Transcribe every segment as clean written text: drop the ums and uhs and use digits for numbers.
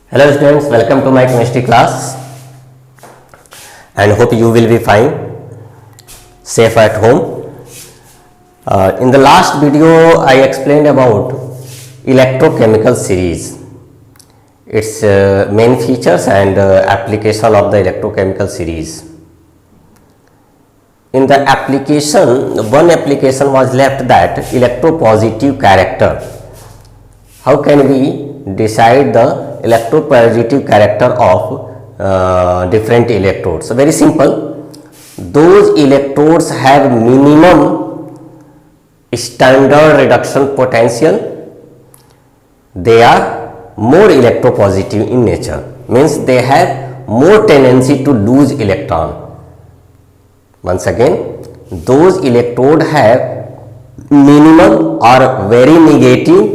Hello students, welcome to my chemistry class and hope you will be fine, safe at home. In the last video I explained about electrochemical series, its main features and application of the electrochemical series. In the application, one application was left, that electropositive character. How can we decide the electropositive character of different electrodes? So very simple, those electrodes have minimum standard reduction potential, they are more electropositive in nature, means they have more tendency to lose electron. Once again, those electrodes have minimum or very negative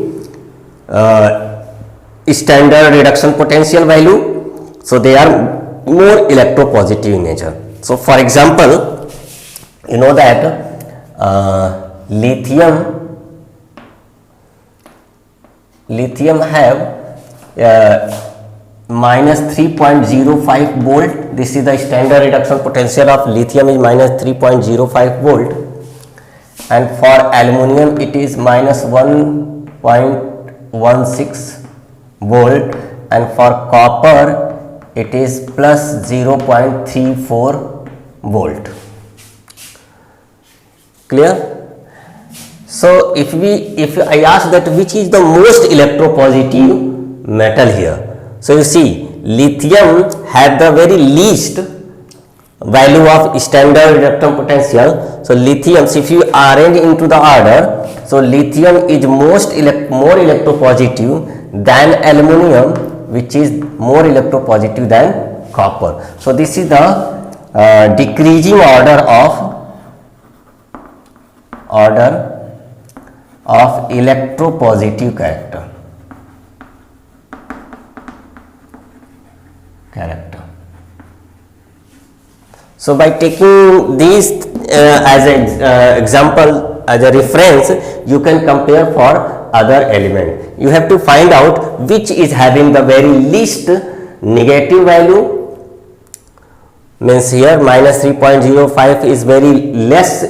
standard reduction potential value, so they are more electropositive in nature. So for example, you know that lithium have minus 3.05 volt. This is the standard reduction potential of lithium is minus 3.05 volt, and for aluminum it is minus 1.16 volt, and for copper it is plus 0.34 volt. Clear? So if I ask that which is the most electropositive metal here, so you see lithium had the very least value of standard reduction potential. So lithium, if you arrange into the order, so lithium is more electropositive than aluminum, which is more electropositive than copper. So this is the decreasing order of electropositive character. So by taking these as an example, as a reference, you can compare for other element. You have to find out which is having the very least negative value, means here minus 3.05 is very less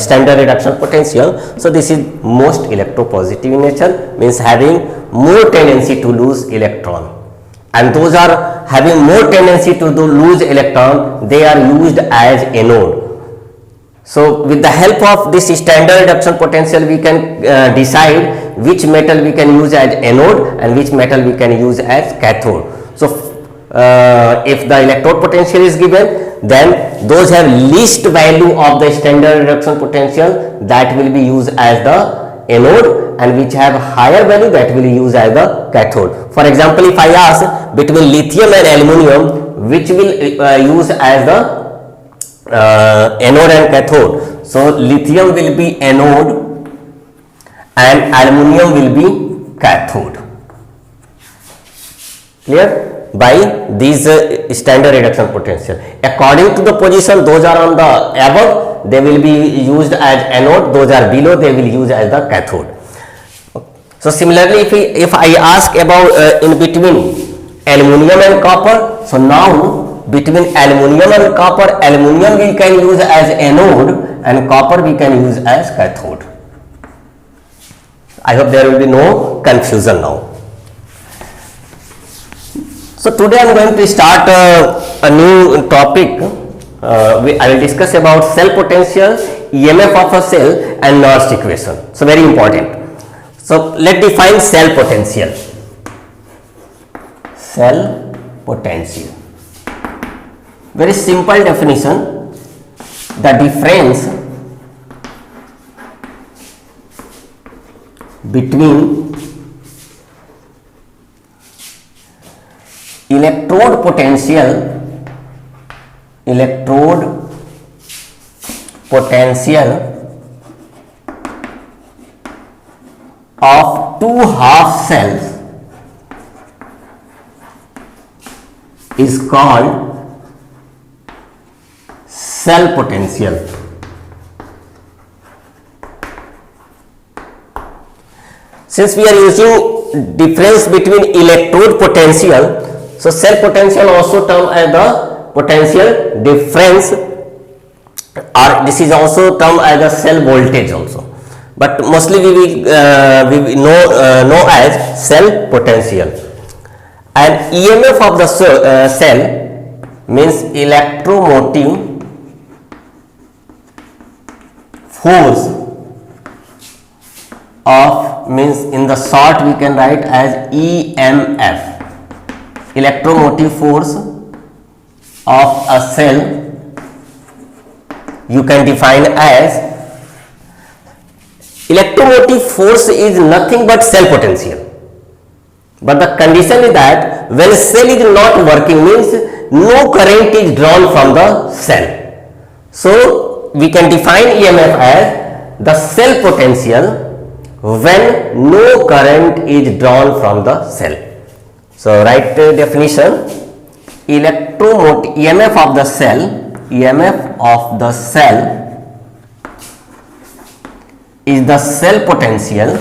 standard reduction potential. So this is most electropositive in nature, means having more tendency to lose electron, and those are having more tendency to lose electron, they are used as anode. So with the help of this standard reduction potential, we can decide which metal we can use as anode and which metal we can use as cathode. So if the electrode potential is given, then those have least value of the standard reduction potential, that will be used as the anode, and which have higher value, that will use as the cathode. For example, if I ask between lithium and aluminum, which will use as the anode and cathode, so lithium will be anode and aluminum will be cathode. Clear? By these standard reduction potential, according to the position, those are on the above, they will be used as anode, those are below, they will use as the cathode. So similarly, if I ask about in between aluminum and copper, so now between aluminum and copper, aluminum we can use as anode and copper we can use as cathode. I hope there will be no confusion now. So today I am going to start a new topic. I will discuss about cell potential, EMF of a cell, and Nernst equation. So very important. So let's define cell potential. Cell potential. Very simple definition. The difference between electrode potential of two half cells is called cell potential. Since we are using difference between electrode potential. So cell potential also termed as the potential difference, or this is also termed as the cell voltage also, but mostly we know as cell potential. And EMF of the cell means electromotive force of, means in the short we can write as EMF, electromotive force of a cell, you can define as, electromotive force is nothing but cell potential, but the condition is that when cell is not working, means no current is drawn from the cell. So we can define EMF as the cell potential when no current is drawn from the cell. So write definition, electromotive EMF of the cell, EMF of the cell is the cell potential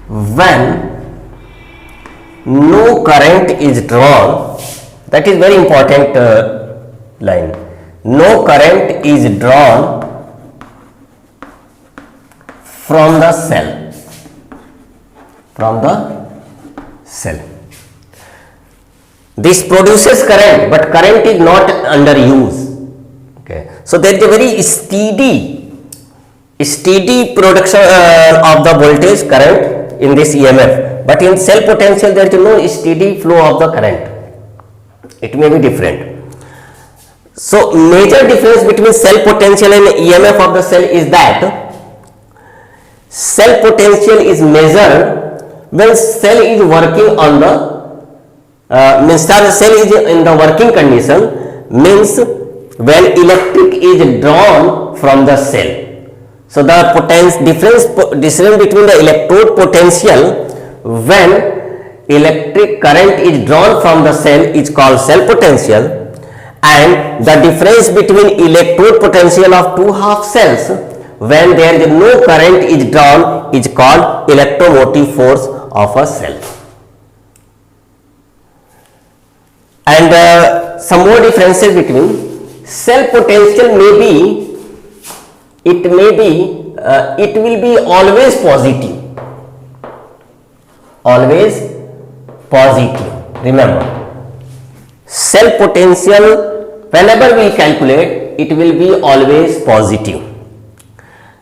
when no current is drawn. That is very important line. No current is drawn from the cell, This produces current, but current is not under use. Okay, so there is a very steady production of the voltage current in this EMF, but in cell potential there is no steady flow of the current. It may be different. So major difference between cell potential and EMF of the cell is that cell potential is measured when cell is working on the means the cell is in the working condition, means when electric is drawn from the cell. So the difference between the electrode potential when electric current is drawn from the cell is called cell potential, and the difference between electrode potential of two half cells when there is no current is drawn is called electromotive force of a cell. And some more differences between cell potential may be, it will be always positive. Remember, cell potential whenever we calculate, it will be always positive,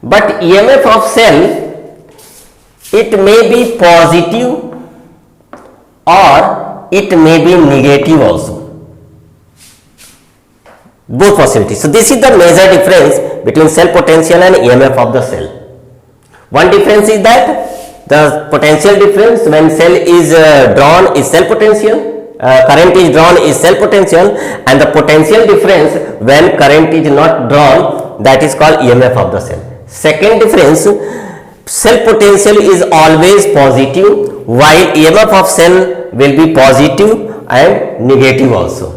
but EMF of cell, it may be positive or it may be negative also, both possibilities. So this is the major difference between cell potential and EMF of the cell. One difference is that the potential difference when cell is drawn is cell potential, current is drawn is cell potential, and the potential difference when current is not drawn, that is called EMF of the cell. Second difference, cell potential is always positive, while EMF of cell will be positive and negative also.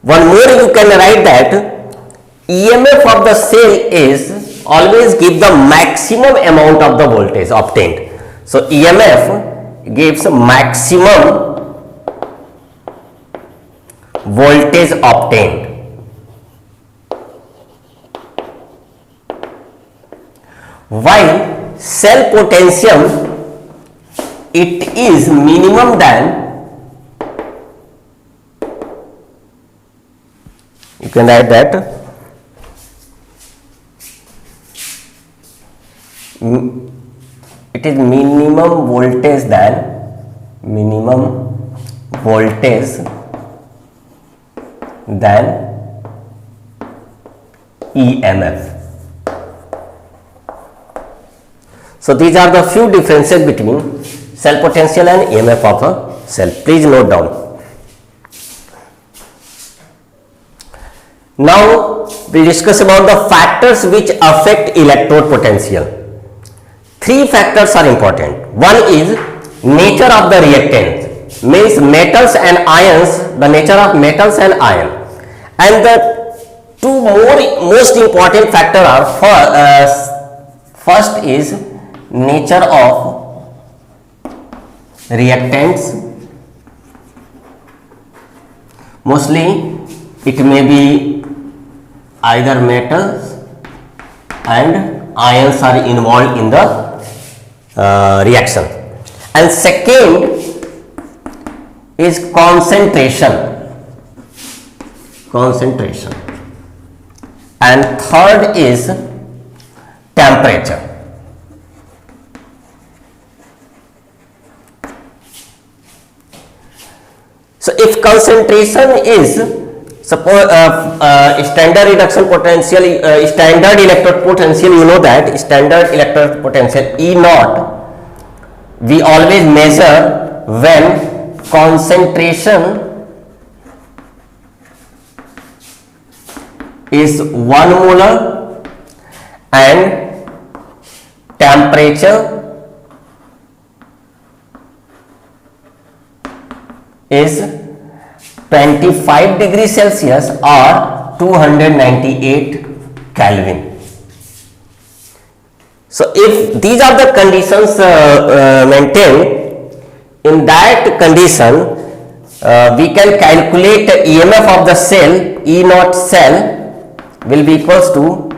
One more you can write that EMF of the cell is always give the maximum amount of the voltage obtained. So EMF gives maximum voltage obtained, while cell potential, it is minimum than, you can write that it is minimum voltage than EMF. So these are the few differences between cell potential and EMF of a cell. Please note down. Now we discuss about the factors which affect electrode potential. Three factors are important. One is nature of the reactant, means metals and ions, the nature of metals and ion. And the two most important factor are first is nature of reactants. Mostly it may be either metals and ions are involved in the reaction. And second is concentration, and third is temperature. So if concentration is, suppose standard reduction potential, standard electrode potential, you know that standard electrode potential E naught we always measure when concentration is 1 molar and temperature is 25 degrees Celsius or 298 Kelvin. So if these are the conditions maintained, in that condition we can calculate EMF of the cell. E naught cell will be equals to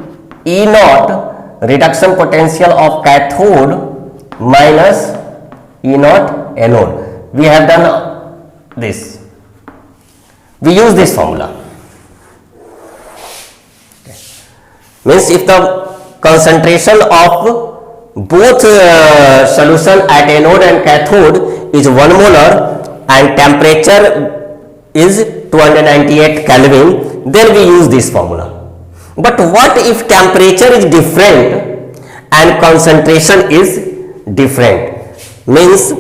E naught reduction potential of cathode minus E naught anode. We have done this. We use this formula. Okay. Means if the concentration of both solution at anode and cathode is 1 molar and temperature is 298 Kelvin, then we use this formula. But what if temperature is different and concentration is different? Means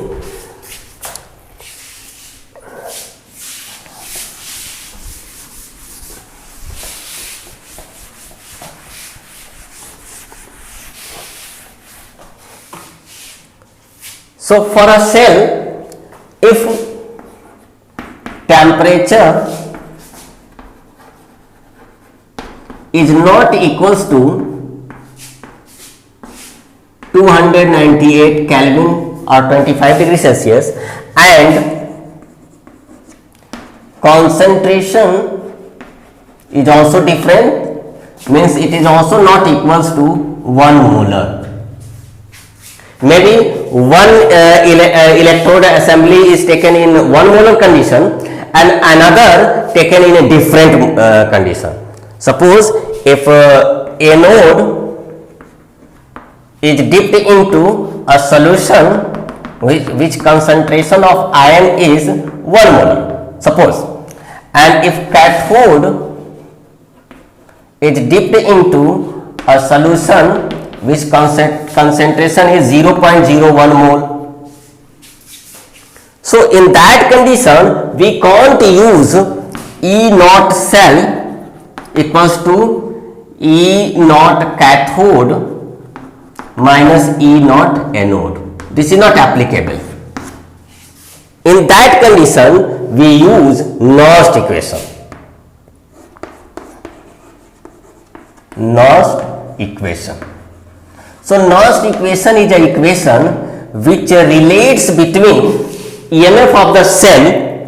so for a cell, if temperature is not equals to 298 Kelvin or 25 degrees Celsius and concentration is also different, means it is also not equals to 1 molar. Maybe one electrode assembly is taken in 1 molar condition and another taken in a different condition. Suppose if anode is dipped into a solution which concentration of ion is 1 molar, suppose, and if cathode is dipped into a solution which concentration is 0.01 mole. So in that condition we can't use E naught cell equals to E naught cathode minus E naught anode. This is not applicable. In that condition we use Nernst equation. Nernst equation. So Nernst equation is an equation which relates between EMF of the cell,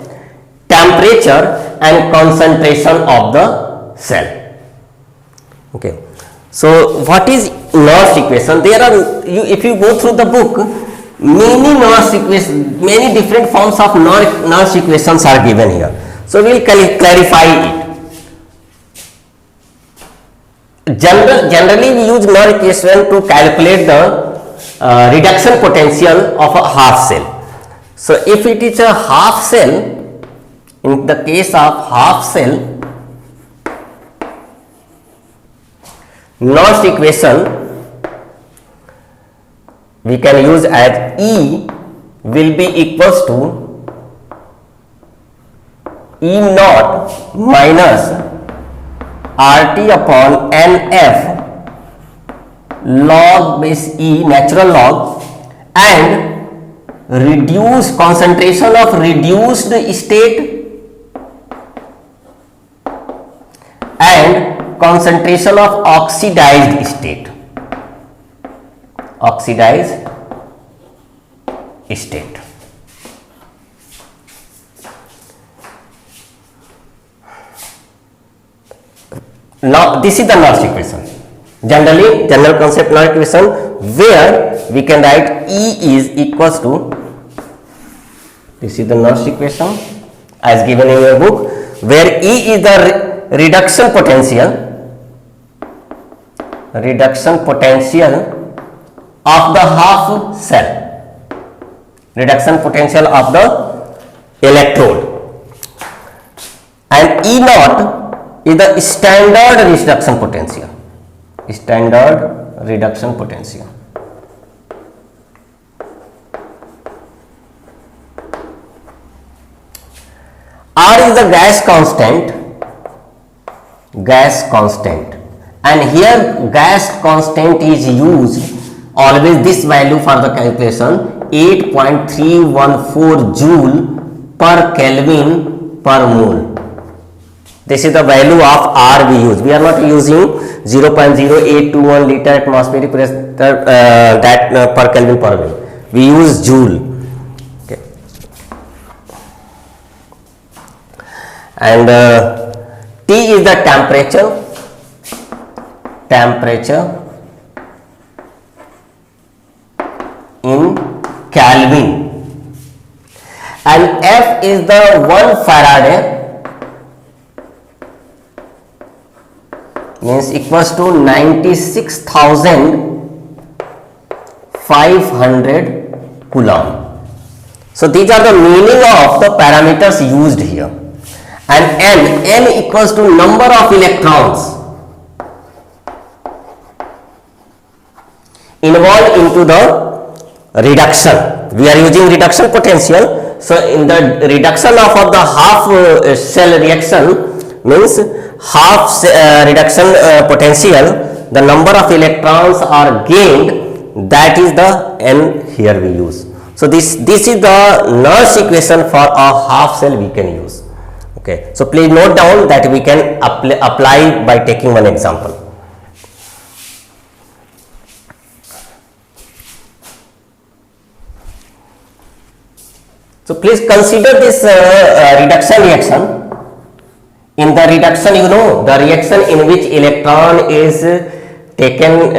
temperature and concentration of the cell. Okay. So what is Nernst equation? There are, if you go through the book, many Nernst equations, many different forms of Nernst equations are given here. So we will clarify it. Generally we use Nernst equation to calculate the reduction potential of a half cell. So if it is a half cell, in the case of half cell, Nernst equation we can use as E will be equals to E naught minus RT upon NF log base E natural log and reduced concentration of reduced state and concentration of oxidized state. Oxidized state. Now this is the Nernst equation. Generally, general concept Nernst equation, where we can write E is equals to, this is the Nernst equation as given in your book, where E is the reduction potential of the half cell, reduction potential of the electrode, and E naught is the standard reduction potential. Standard reduction potential. R is the gas constant, and here gas constant is used always this value for the calculation, 8.314 joule per Kelvin per mole. This is the value of R we use. We are not using 0.0821 liter atmospheric pressure per Kelvin per mole. We use joule. Okay. And T is the temperature in Kelvin, and F is the 1 Faraday, means equals to 96,500 coulomb. So these are the meaning of the parameters used here. And N equals to number of electrons involved into the reduction. We are using reduction potential. So in the reduction of the half cell reaction means half reduction potential, the number of electrons are gained, that is the N here we use. So this is the Nernst equation for a half cell we can use. Okay, so please note down that we can apply by taking one example. So please consider this reduction reaction. In the reduction, you know, the reaction in which electron is taken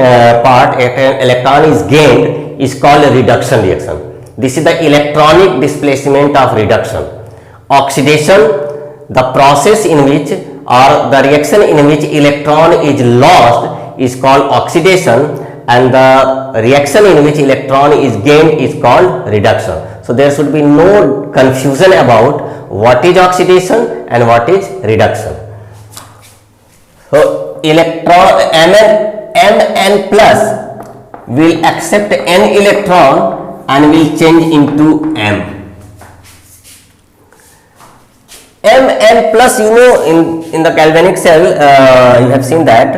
part, electron is gained, is called a reduction reaction. This is the electronic displacement of reduction. Oxidation, the process in which, or the reaction in which electron is lost, is called oxidation, and the reaction in which electron is gained is called reduction. So there should be no confusion about what is oxidation and what is reduction. So electron Mn plus will accept n electron and will change into M. Mn plus, you know, in the galvanic cell you have seen that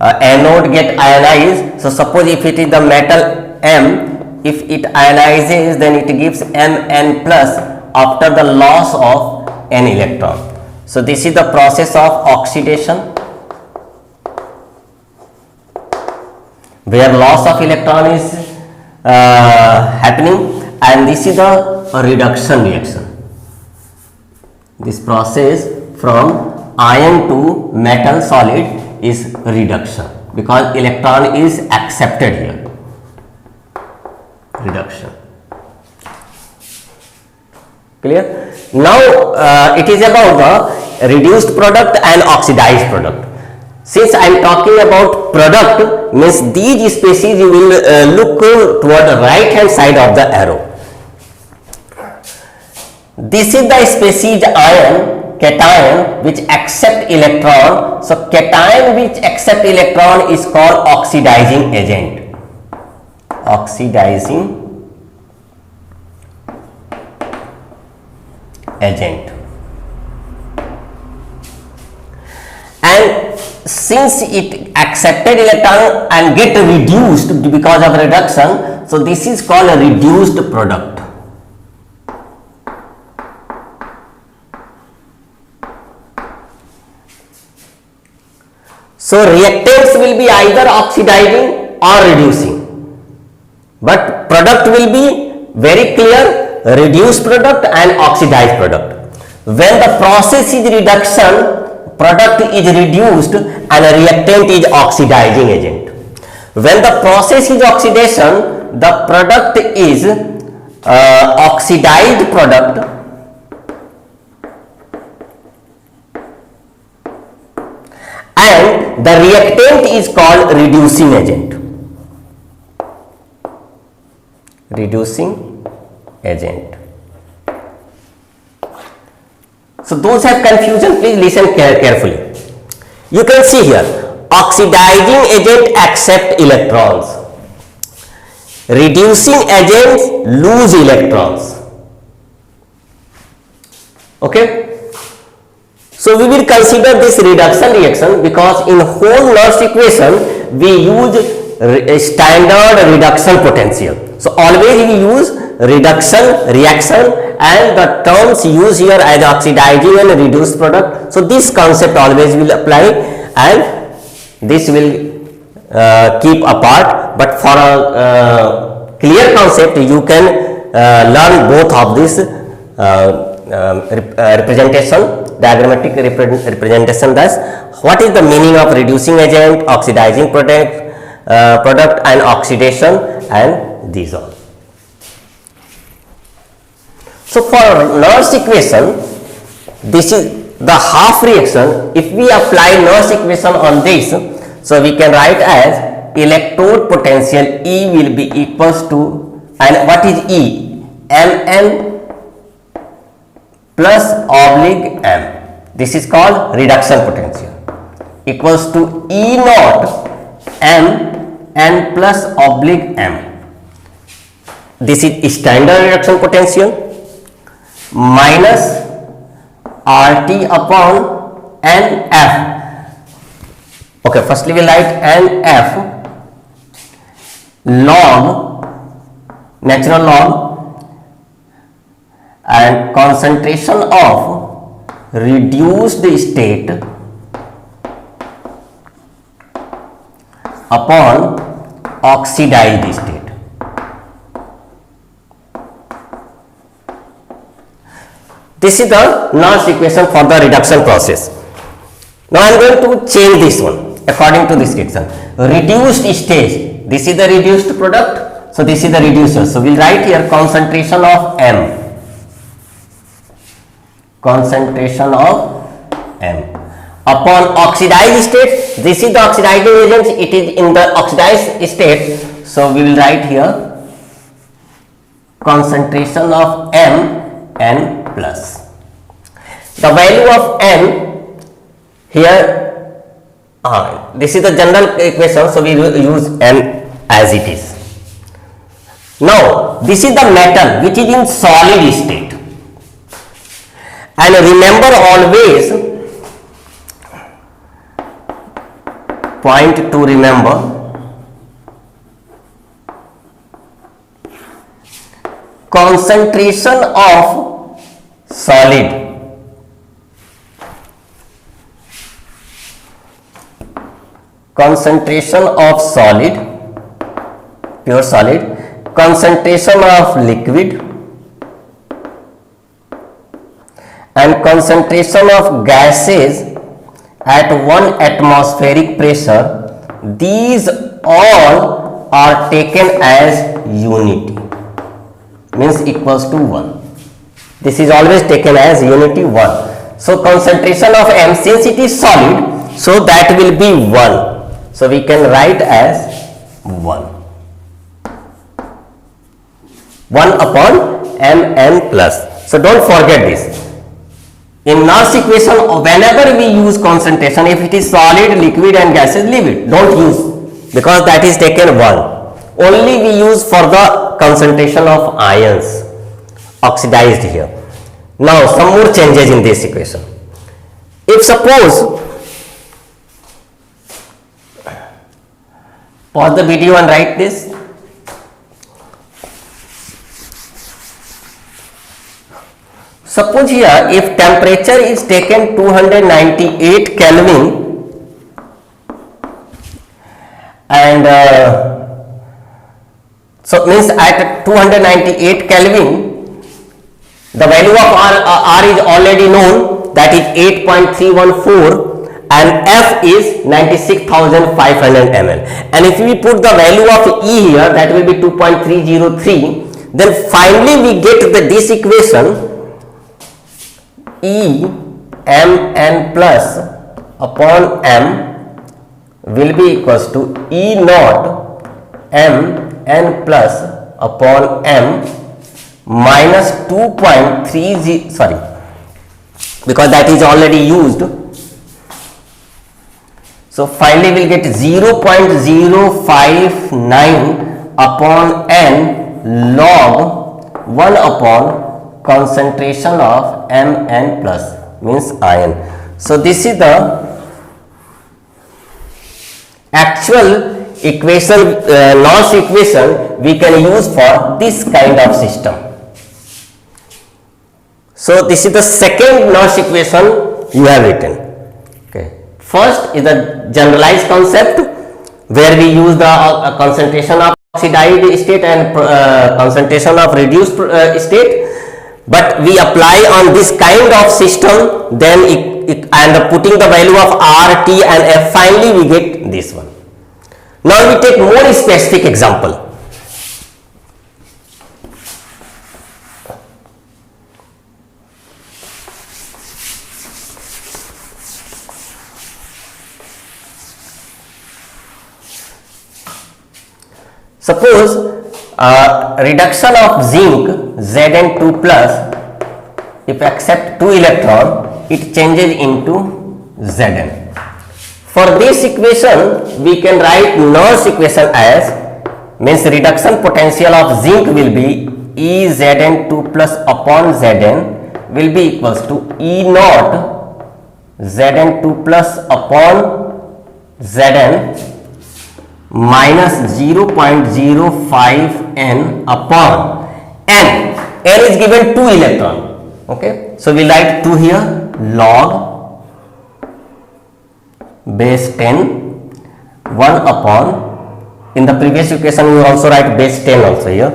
anode get ionized. So suppose if it is the metal M, if it ionizes, then it gives Mn plus after the loss of n electron. So this is the process of oxidation, where loss of electron is happening, and this is the reduction reaction. This process from iron to metal solid is reduction, because electron is accepted here. Reduction. Clear? Now it is about the reduced product and oxidized product. Since I am talking about product, means these species you will look toward the right hand side of the arrow. This is the species ion, cation, which accept electron. So cation which accept electron is called oxidizing agent. Oxidizing agent. And since it accepted electron and get reduced because of reduction, so this is called a reduced product. So reactants will be either oxidizing or reducing, but product will be very clear, reduced product and oxidized product. When the process is reduction, product is reduced and a reactant is oxidizing agent. When the process is oxidation, the product is oxidized product and the reactant is called reducing agent. Reducing agent. So those have confusion, please listen carefully. You can see here, oxidizing agent accept electrons, reducing agents lose electrons. Okay, so we will consider this reduction reaction because in whole Nernst equation we use standard reduction potential. So always we use reduction reaction and the terms used here as oxidizing and reduced product. So this concept always will apply and this will keep apart, but for a clear concept you can learn both of this representation, diagrammatic representation. Thus, what is the meaning of reducing agent, oxidizing product and oxidation, and these all. So for Nernst equation, this is the half reaction. If we apply Nernst equation on this, so we can write as electrode potential E will be equals to, and what is E? Mn plus oblique M. This is called reduction potential, equals to E naught M n plus oblique M. This is standard reduction potential minus RT upon NF. Okay, firstly we write NF log, natural log, and concentration of reduced state upon oxidized state. This is the Nernst equation for the reduction process. Now I am going to change this one according to this equation. Reduced stage, this is the reduced product, so this is the reducer. So we will write here concentration of M. Concentration of M upon oxidized state. This is the oxidizing agent, it is in the oxidized state. So we will write here concentration of M n plus. The value of n here, this is the general equation, so we use n as it is. Now this is the metal which is in solid state, and remember always, point to remember, concentration of solid pure solid, concentration of liquid and concentration of gases at 1 atmospheric pressure, these all are taken as unity, means equals to 1. This is always taken as unity 1. So concentration of M, since it is solid, so that will be 1. So we can write as 1. 1 upon Mn plus. So don't forget this. In Nernst equation, whenever we use concentration, if it is solid, liquid and gases, leave it. Don't use, because that is taken 1. Only we use for the concentration of ions oxidized here. Now some more changes in this equation. If suppose, pause the video and write this. Suppose here if temperature is taken 298 Kelvin and so means at 298 Kelvin the value of R is already known, that is 8.314, and F is 96,500 ml, and if we put the value of E here, that will be 2.303, then finally we get this equation E mn plus upon m will be equals to E naught m n plus upon m minus 2.30, sorry, because that is already used. So finally we'll get 0.059 upon n log 1 upon concentration of Mn plus, means ion. So this is the actual equation, Nernst equation we can use for this kind of system. So this is the second Nernst equation you have written. Okay. First is the generalized concept where we use the concentration of oxidized state and concentration of reduced state, but we apply on this kind of system, then and putting the value of R, T and F, finally we get this one. Now we take more specific example. Suppose reduction of zinc Zn2 plus, if accept 2 electron, it changes into Zn. For this equation we can write Nernst equation as, means reduction potential of zinc will be E Zn2 plus upon Zn will be equals to E naught Zn2 plus upon Zn minus 0.05 n upon n. N is given 2 electron. Okay, so we write 2 here, log base 10 1 upon, in the previous equation we also write base 10 also here,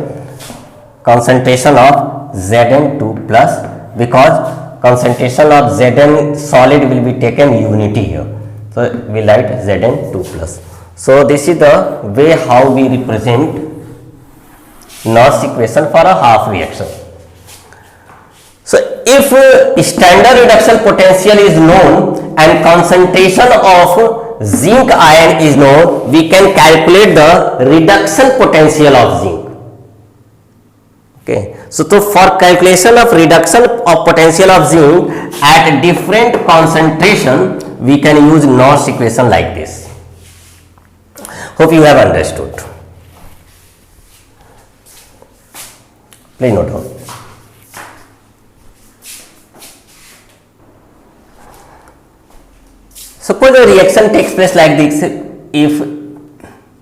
concentration of Zn2 plus, because concentration of Zn solid will be taken unity here, so we write Zn2 plus. So this is the way how we represent Nernst equation for a half reaction. So if standard reduction potential is known and concentration of zinc ion is known, we can calculate the reduction potential of zinc. Okay, so for calculation of reduction of potential of zinc at different concentration, we can use Nernst equation like this. Hope you have understood. Please note down. Suppose a reaction takes place like this. If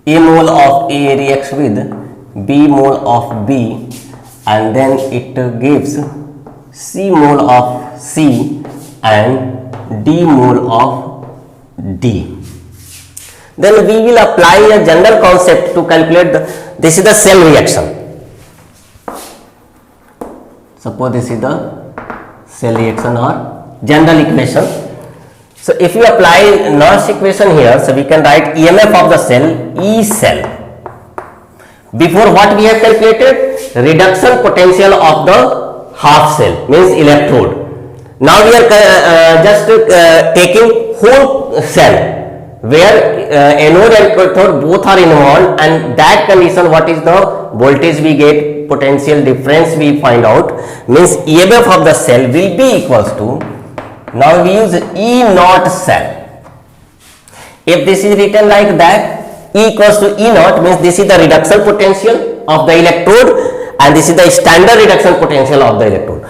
A mole of A reacts with B mole of B, and then it gives C mole of C and D mole of D. Then we will apply a general concept to calculate this is the cell reaction. Suppose this is the cell reaction or general equation. So if you apply Nernst equation here, so we can write EMF of the cell E cell. Before what we have calculated? Reduction potential of the half cell, means electrode. Now we are just taking whole cell, where anode and cathode both are involved, and that condition, what is the voltage we get, potential difference we find out, means EMF of the cell will be equals to, now we use E naught cell. If this is written like that, E equals to E naught, means this is the reduction potential of the electrode and this is the standard reduction potential of the electrode.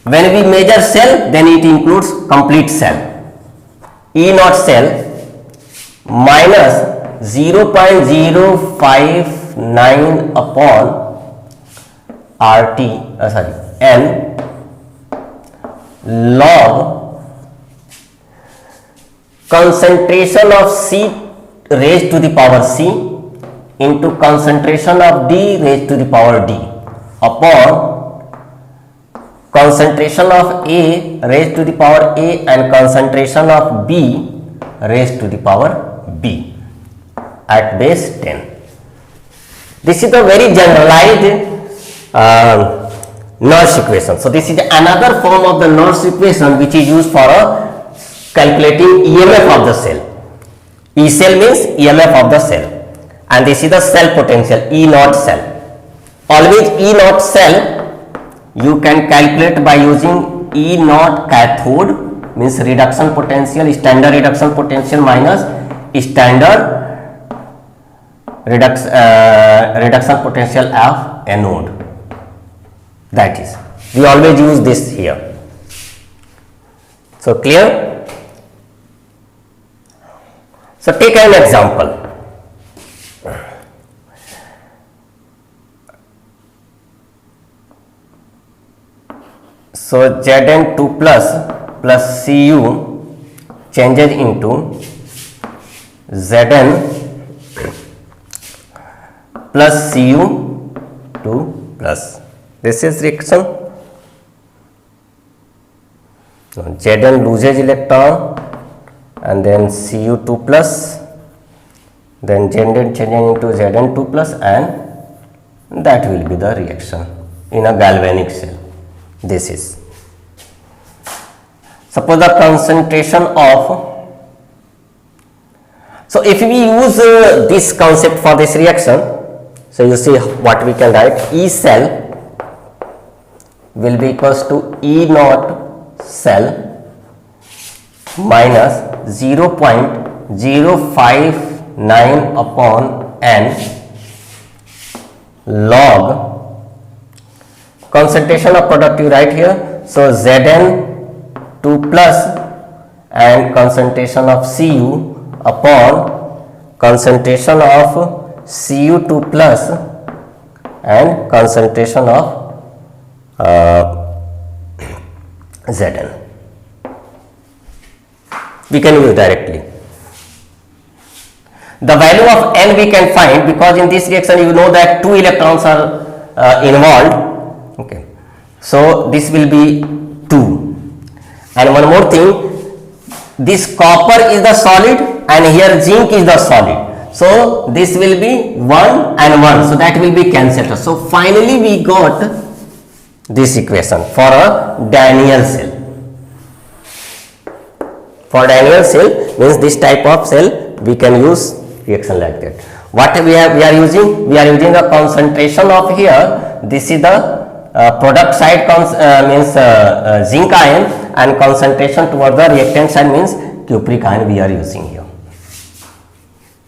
When we measure cell, then it includes complete cell. E naught cell minus 0.059 upon RT, N log concentration of C raised to the power C into concentration of D raised to the power D upon concentration of A raised to the power A and concentration of B raised to the power B at base 10. This is a very generalized Nernst equation. So this is another form of the Nernst equation which is used for calculating EMF of the cell. E cell means EMF of the cell, and this is the cell potential E naught cell. Always E naught cell you can calculate by using E naught cathode, means reduction potential, standard reduction potential minus standard reduction potential of anode. That is, we always use this here. So clear? So take an example. So Zn2 plus Cu changes into Zn plus Cu2 plus. This is reaction. So Zn loses electron and then Cu2 plus, then Zn changing into Zn2 plus, and that will be the reaction in a galvanic cell. This is, suppose the concentration of, so if we use this concept for this reaction, so you see what we can write, E cell will be equals to E naught cell minus 0.059 upon N log concentration of product you write here. So Zn2 plus and concentration of Cu upon concentration of Cu2 plus and concentration of Zn. We can use directly. The value of N we can find, because in this reaction you know that 2 electrons are involved. Okay, so this will be 2, and one more thing, this copper is the solid and here zinc is the solid, so this will be 1 and 1, so that will be cancelled. So finally we got this equation for a Daniell cell. For Daniell cell means this type of cell we can use reaction like that. What we are using a concentration of here, this is the product side means zinc ion, and concentration toward the reactant side means cupric ion we are using here.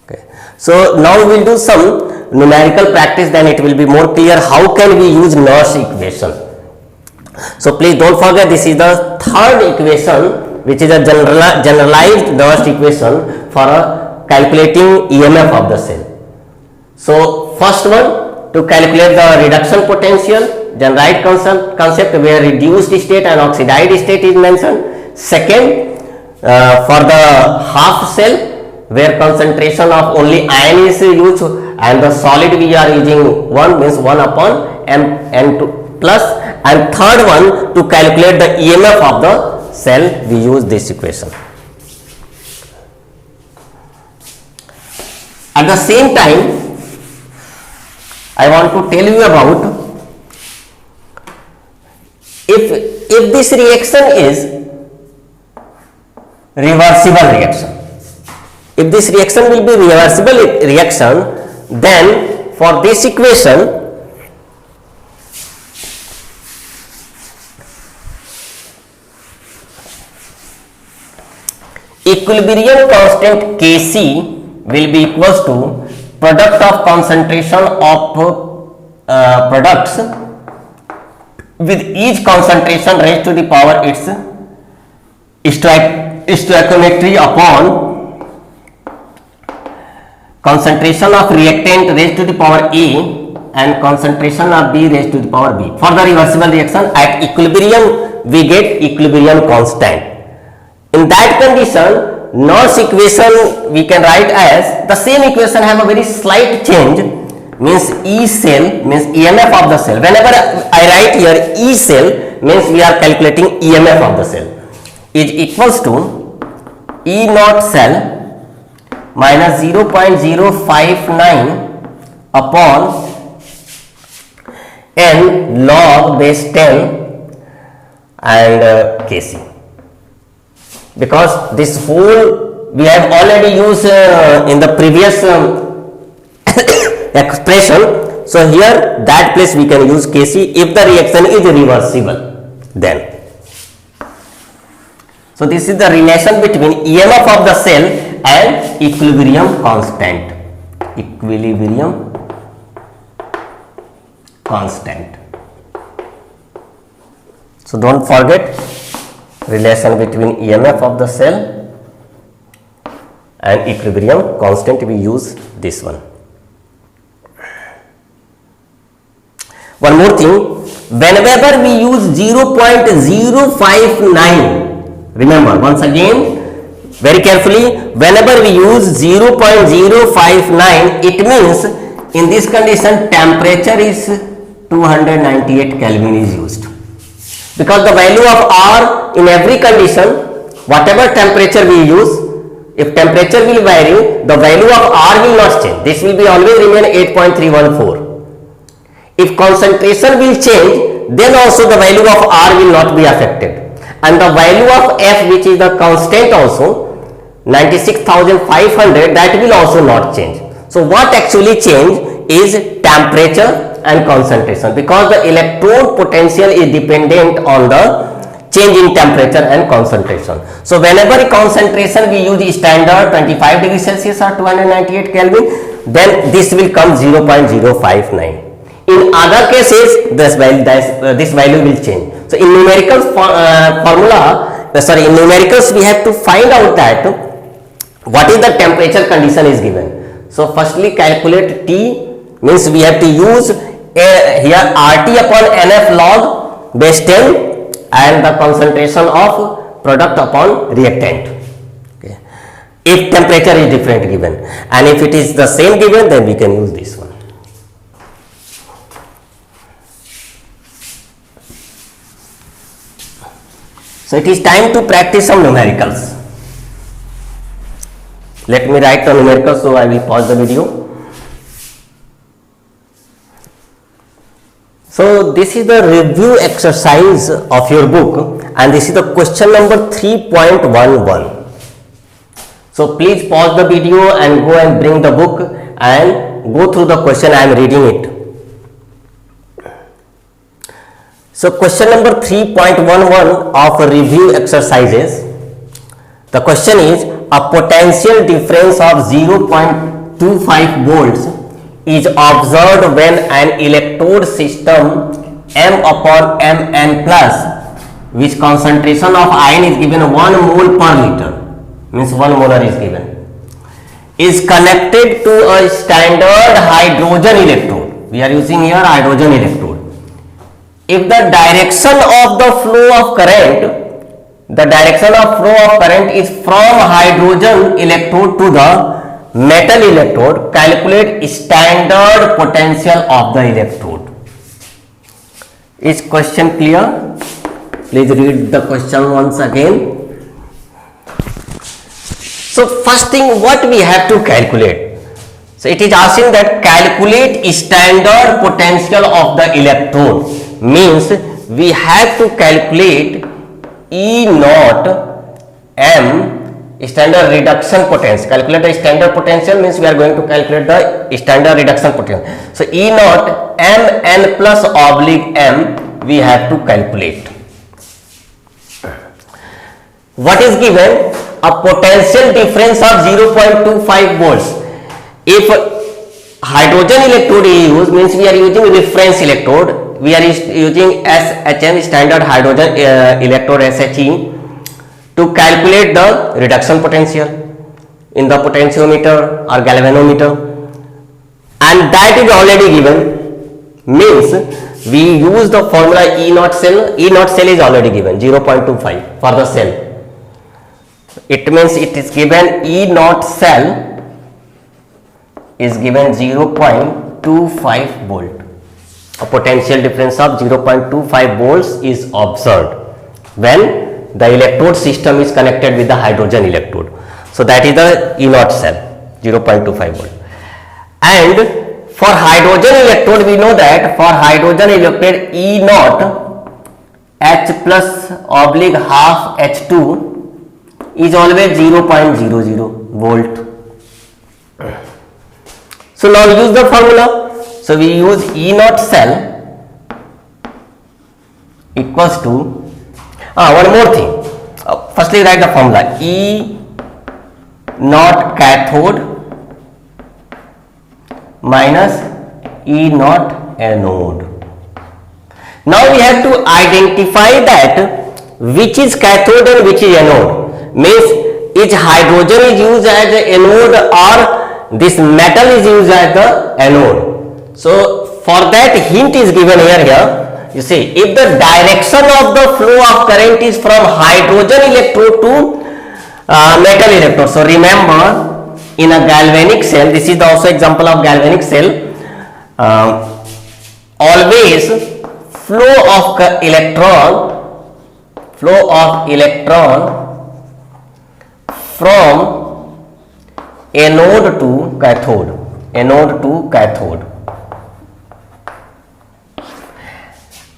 Okay. So now we will do some numerical practice, then it will be more clear how can we use Nernst equation. So please don't forget, this is the third equation which is a generalized Nernst equation for calculating EMF of the cell. So first one, to calculate the reduction potential, then write concept where reduced state and oxidized state is mentioned. Second, for the half cell where concentration of only ion is used and the solid we are using 1, means 1 upon N2 plus, and third one, to calculate the EMF of the cell we use this equation. At the same time, I want to tell you about, if this reaction is reversible reaction, if this reaction will be reversible reaction, then for this equation equilibrium constant Kc will be equals to product of concentration of products with each concentration raised to the power its stoichiometry upon concentration of reactant raised to the power A and concentration of B raised to the power B. For the reversible reaction at equilibrium we get equilibrium constant. In that condition Nernst equation we can write as the same equation have a very slight change, means E cell means EMF of the cell. Whenever I write here E cell means we are calculating EMF of the cell is equals to E naught cell minus 0.059 upon n log base 10 and Kc, because this whole we have already used in the previous expression. So here that place we can use Kc if the reaction is reversible then. So this is the relation between EMF of the cell and equilibrium constant. Equilibrium constant. So don't forget relation between EMF of the cell and equilibrium constant, we use this one. One more thing, whenever we use 0.059, remember once again very carefully, whenever we use 0.059, it means in this condition temperature is 298 Kelvin is used, because the value of R in every condition, whatever temperature we use, if temperature will vary, the value of R will not change. This will be always remain 8.314. If concentration will change, then also the value of R will not be affected, and the value of F, which is the constant also 96,500, that will also not change. So what actually change is temperature and concentration, because the electrode potential is dependent on the change in temperature and concentration. So whenever concentration we use standard 25 degrees Celsius or 298 Kelvin, then this will come 0.059. In other cases this value will change. So in numerical in numericals we have to find out that what is the temperature condition is given. So firstly calculate T, means we have to use here RT upon NF log base 10 and the concentration of product upon reactant. Okay. If temperature is different given, and if it is the same given, then we can use this one. So it is time to practice some numericals. Let me write the numericals, so I will pause the video. So this is the review exercise of your book, and this is the question number 3.11. So please pause the video and go and bring the book and go through the question. I am reading it. So question number 3.11 of review exercises. The question is, a potential difference of 0.25 volts is observed when an electrode system M upon Mn plus, which concentration of ion is given 1 mole per liter, means 1 molar is given, is connected to a standard hydrogen electrode. We are using here hydrogen electrode. If the direction of the flow of current, is from hydrogen electrode to the metal electrode, calculate standard potential of the electrode. Is question clear? Please read the question once again. So first thing, what we have to calculate? So it is asking that calculate standard potential of the electrode, means we have to calculate E naught M standard reduction potential. Calculate the standard potential means we are going to calculate the standard reduction potential. So E naught Mn plus oblique M we have to calculate. What is given? A potential difference of 0.25 volts. If hydrogen electrode is used, means we are using reference electrode. We are using SHM, standard hydrogen electrode SHE, to calculate the reduction potential in the potentiometer or galvanometer, and that is already given, means we use the formula E naught cell. E naught cell is already given 0.25 for the cell. It means it is given E naught cell is given 0.25 volt. A potential difference of 0.25 volts is observed when the electrode system is connected with the hydrogen electrode. So that is the E naught cell, 0.25 volt. And for hydrogen electrode, we know that for hydrogen electrode E naught H plus oblique half H2 is always 0.00 volt. So now use the formula. So we use E naught cell equals to one more thing. Firstly write the formula. E naught cathode minus E naught anode. Now we have to identify that which is cathode and which is anode. Means each hydrogen is used as the anode or this metal is used as the anode. So for that hint is given here. You see, if the direction of the flow of current is from hydrogen electrode to metal electrode. So remember, in a galvanic cell, this is also example of galvanic cell. Always flow of electron from anode to cathode.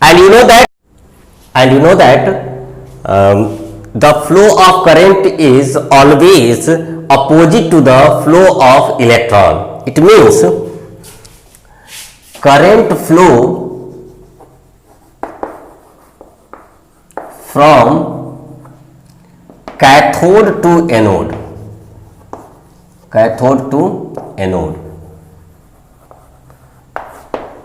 And you know that the flow of current is always opposite to the flow of electron. It means current flow from cathode to anode.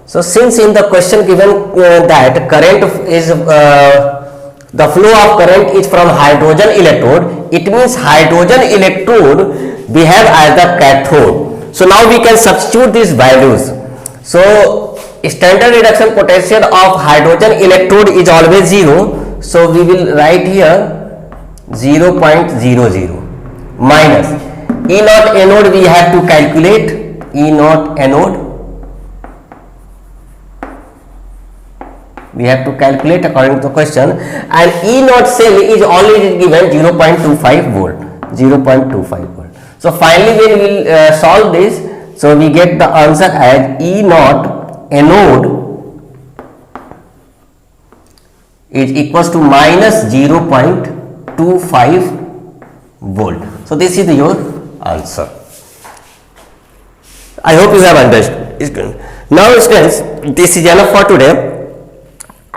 So since in the question given that current is the flow of current is from hydrogen electrode, it means hydrogen electrode behave as the cathode. So now we can substitute these values. So standard reduction potential of hydrogen electrode is always 0. So we will write here 0.00 minus E naught anode. We have to calculate E naught anode. We have to calculate according to the question, and E naught cell is only given 0.25 volt. So finally when we will solve this, so we get the answer as E naught anode is equals to minus 0.25 volt. So this is your answer. I hope you have understood. Now students, this is enough for today.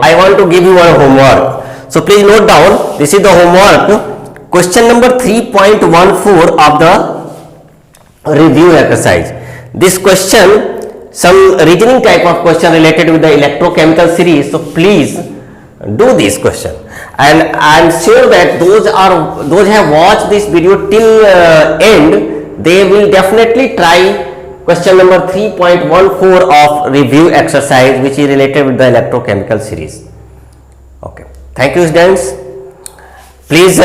I want to give you one homework. So please note down, this is the homework. Question number 3.14 of the review exercise. This question, some reasoning type of question related with the electrochemical series. So please do this question. And I am sure that those who have watched this video till end, they will definitely try question number 3.14 of review exercise, which is related with the electrochemical series. Okay. Thank you students. Please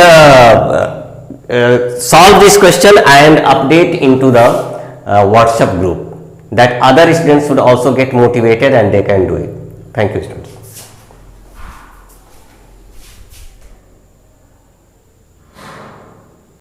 solve this question and update into the WhatsApp group, that other students should also get motivated and they can do it. Thank you students.